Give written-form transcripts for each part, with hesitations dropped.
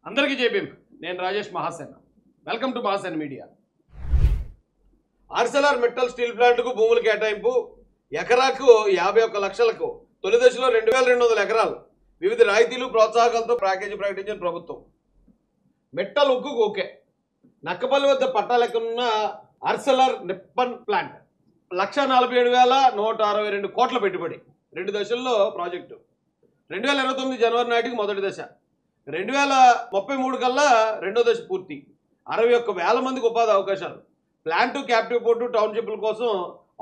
అందరికీ జేబీఎం. నేను Rajesh Mahasena. Welcome to Mahasena media. Arcelor Mittal steel ప్లాంట్కు భూముల కేటాయింపు ఎకరాకు 51 లక్షలకు, తొలి దశలో 2200 ఎకరాలు, వివిధ రాయితీలు ప్రోత్సాహకాలతో ప్యాకేజీ ప్రకటించిన ప్రభుత్వం. మెట్టల్ ఉక్కు ఓకే. నక్కపల్లి వద్ద పట్టాలెక్కనున్న ఆర్సెలర్ నిప్పన్ ప్లాంట్ 1,47,162 కోట్ల పెట్టుబడి, 2 దశల్లో ప్రాజెక్టు. 2029 జనవరి నాటికి మొదటి దశ, 2033 కల్లా రెండో దశ పూర్తి. 61,000 మందికి ఉపాధి అవకాశాలు. ప్లాంటు, క్యాప్టివ్ పోర్టు, టౌన్షిప్ల కోసం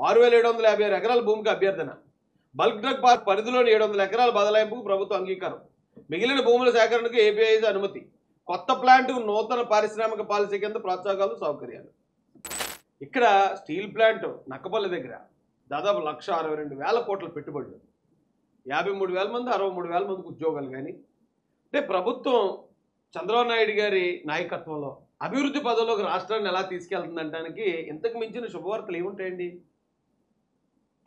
6,756 ఎకరాల భూమికి అభ్యర్థన. బల్క్ డ్రగ్ పార్క్ పరిధిలోని 700 ఎకరాల బదలాయింపుకు ప్రభుత్వ అంగీకారం. మిగిలిన భూముల సేకరణకు ఏపీఐసి అనుమతి. కొత్త ప్లాంటు నూతన పారిశ్రామిక పాలసీ కింద ప్రోత్సాహకాలు, సౌకర్యాలు. ఇక్కడ స్టీల్ ప్లాంట్ నక్కపల్లి దగ్గర దాదాపు 1,62,000 కోట్ల పెట్టుబడులు, 53,000 మంది, 63,000 మందికి ఉద్యోగాలు. కానీ అంటే ప్రభుత్వం చంద్రబాబు నాయుడు గారి నాయకత్వంలో అభివృద్ధి పదంలోకి రాష్ట్రాన్ని ఎలా తీసుకెళ్తుందంటానికి ఇంతకు మించిన శుభవార్తలు ఏముంటాయండి?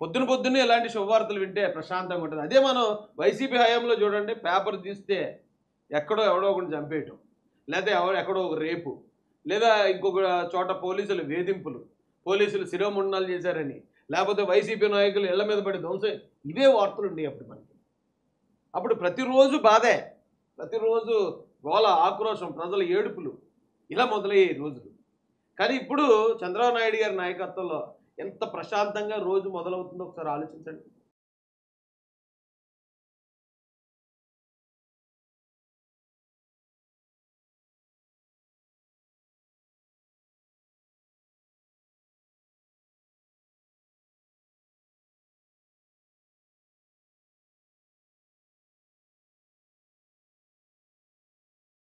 పొద్దున్నే ఇలాంటి శుభవార్తలు వింటే ప్రశాంతంగా ఉంటుంది. అదే మనం వైసీపీ హయాంలో చూడండి, పేపర్ తీస్తే ఎక్కడో ఎవడో ఒకటి చంపేయటం, లేదా ఎక్కడో ఒక రేపు, లేదా ఇంకొక చోట పోలీసులు వేధింపులు, పోలీసులు శిరోముండనాలు చేశారని, లేకపోతే వైసీపీ నాయకులు ఇళ్ల మీద పడి ధ్వంసం, ఇవే వార్తలు ఉండేవి అప్పుడు మనకి. అప్పుడు ప్రతిరోజు బాధే, ప్రతిరోజు గోల, ఆక్రోశం, ప్రజల ఏడుపులు, ఇలా మొదలయ్యే రోజులు. కానీ ఇప్పుడు చంద్రబాబు నాయుడు గారి నాయకత్వంలో ఎంత ప్రశాంతంగా రోజు మొదలవుతుందో ఒకసారి ఆలోచించండి.